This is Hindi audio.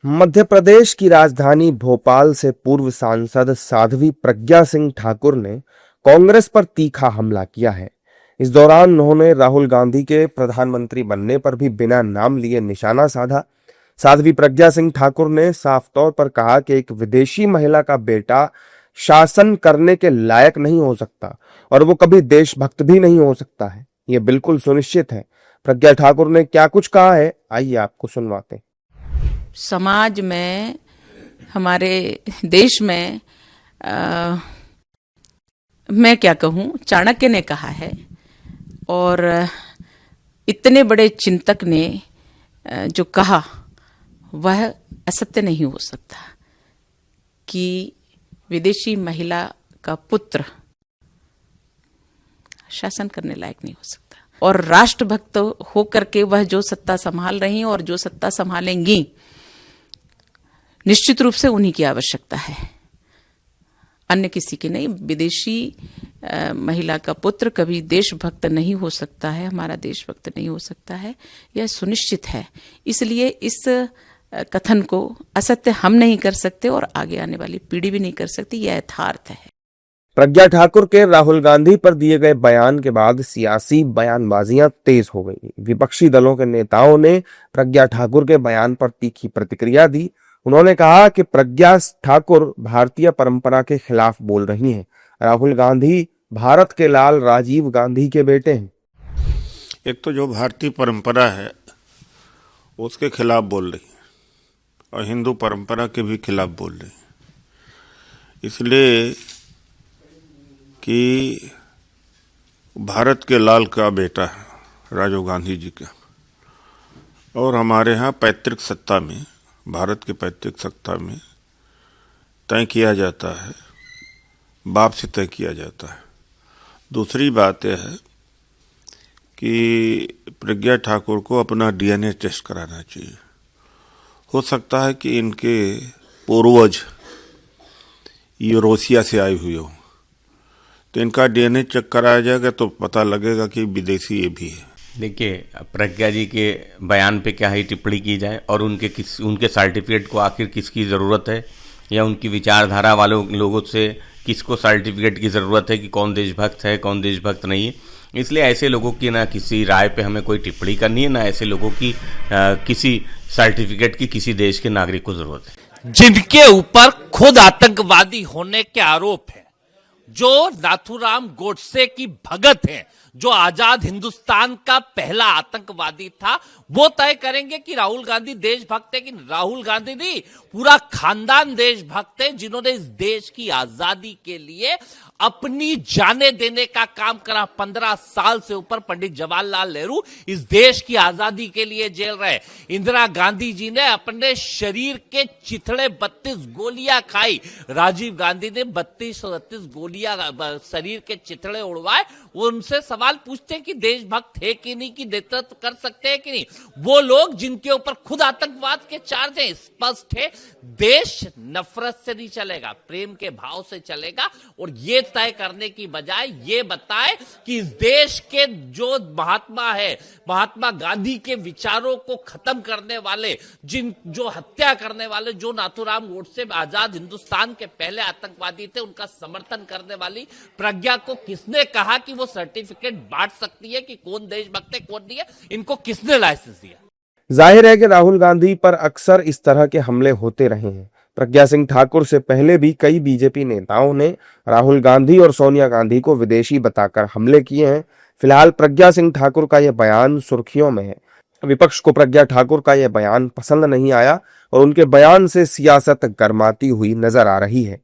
मध्य प्रदेश की राजधानी भोपाल से पूर्व सांसद साध्वी प्रज्ञा सिंह ठाकुर ने कांग्रेस पर तीखा हमला किया है। इस दौरान उन्होंने राहुल गांधी के प्रधानमंत्री बनने पर भी बिना नाम लिए निशाना साधा। साध्वी प्रज्ञा सिंह ठाकुर ने साफ तौर पर कहा कि एक विदेशी महिला का बेटा शासन करने के लायक नहीं हो सकता और वो कभी देशभक्त भी नहीं हो सकता है। ये बिल्कुल सुनिश्चित है। प्रज्ञा ठाकुर ने क्या कुछ कहा है, आइए आपको सुनवाते हैं। समाज में, हमारे देश में मैं क्या कहूँ, चाणक्य ने कहा है और इतने बड़े चिंतक ने जो कहा वह असत्य नहीं हो सकता कि विदेशी महिला का पुत्र शासन करने लायक नहीं हो सकता। और राष्ट्रभक्त होकर के वह जो सत्ता संभाल रही और जो सत्ता संभालेंगी, निश्चित रूप से उन्हीं की आवश्यकता है, अन्य किसी की नहीं। विदेशी महिला का पुत्र कभी देशभक्त नहीं हो सकता है, हमारा देशभक्त नहीं हो सकता है, यह सुनिश्चित है। इसलिए इस कथन को असत्य हम नहीं कर सकते और आगे आने वाली पीढ़ी भी नहीं कर सकती, यह यथार्थ है। प्रज्ञा ठाकुर के राहुल गांधी पर दिए गए बयान के बाद सियासी बयानबाजियां तेज हो गई। विपक्षी दलों के नेताओं ने प्रज्ञा ठाकुर के बयान पर तीखी प्रतिक्रिया दी। उन्होंने कहा कि प्रज्ञा ठाकुर भारतीय परंपरा के खिलाफ बोल रही हैं। राहुल गांधी भारत के लाल राजीव गांधी के बेटे हैं। एक तो जो भारतीय परंपरा है उसके खिलाफ बोल रही है और हिंदू परंपरा के भी खिलाफ बोल रही है, इसलिए कि भारत के लाल का बेटा है राजीव गांधी जी का, और हमारे यहाँ पैतृक सत्ता में, भारत के पैतृक सत्ता में तय किया जाता है, बाप से तय किया जाता है। दूसरी बात यह है कि प्रज्ञा ठाकुर को अपना डीएनए टेस्ट कराना चाहिए। हो सकता है कि इनके पूर्वज यूरोसिया से आए हुए हों, तो इनका डीएनए चेक कराया जाएगा तो पता लगेगा कि विदेशी ये भी है। देखिए, प्रज्ञा जी के बयान पे क्या ही टिप्पणी की जाए, और उनके सर्टिफिकेट को आखिर किसकी ज़रूरत है, या उनकी विचारधारा वालों लोगों से किसको सर्टिफिकेट की ज़रूरत है कि कौन देशभक्त है कौन देशभक्त नहीं है। इसलिए ऐसे लोगों की ना किसी राय पे हमें कोई टिप्पणी करनी है, ना ऐसे लोगों की किसी सर्टिफिकेट की किसी देश के नागरिक को ज़रूरत है। जिनके ऊपर खुद आतंकवादी होने के आरोप है, जो नाथूराम गोडसे की भगत है, जो आजाद हिंदुस्तान का पहला आतंकवादी था, वो तय करेंगे कि राहुल गांधी देशभक्त है कि राहुल गांधी नहीं, पूरा खानदान देशभक्त है, जिन्होंने इस देश की आजादी के लिए अपनी जाने देने का काम करा। 15 साल से ऊपर पंडित जवाहरलाल नेहरू इस देश की आजादी के लिए जेल रहे। इंदिरा गांधी जी ने अपने शरीर के चिथड़े 32 गोलियां खाई, राजीव गांधी ने 32 गोलियां शरीर के चिथड़े उड़वाए। वो उनसे सवाल पूछते हैं कि देशभक्त है कि नहीं, कि नेतृत्व कर सकते हैं कि नहीं। वो लोग जिनके ऊपर खुद आतंकवाद के चार्ज हैं, स्पष्ट है, देश नफरत से नहीं चलेगा, प्रेम के भाव से चलेगा। और ये तय करने की बजाय ये बताए कि इस देश के जो महात्मा है, महात्मा गांधी के विचारों को खत्म करने वाले, जो हत्या करने वाले, जो नाथूराम गोडसे आजाद हिंदुस्तान के पहले आतंकवादी थे, उनका समर्थन करने वाली प्रज्ञा को किसने कहा कि वो सर्टिफिकेट बांट सकती है कि कौन देशभक्त है कौन नहीं है? इनको किसने लाइसेंस दिया? जाहिर है कि राहुल गांधी पर अक्सर इस तरह के हमले होते रहे हैं। प्रज्ञा सिंह ठाकुर से पहले भी कई बीजेपी नेताओं ने राहुल गांधी और सोनिया गांधी को विदेशी बताकर हमले किए हैं। फिलहाल प्रज्ञा सिंह ठाकुर का यह बयान सुर्खियों में है। विपक्ष को प्रज्ञा ठाकुर का यह बयान पसंद नहीं आया और उनके बयान से सियासत गर्माती हुई नजर आ रही है।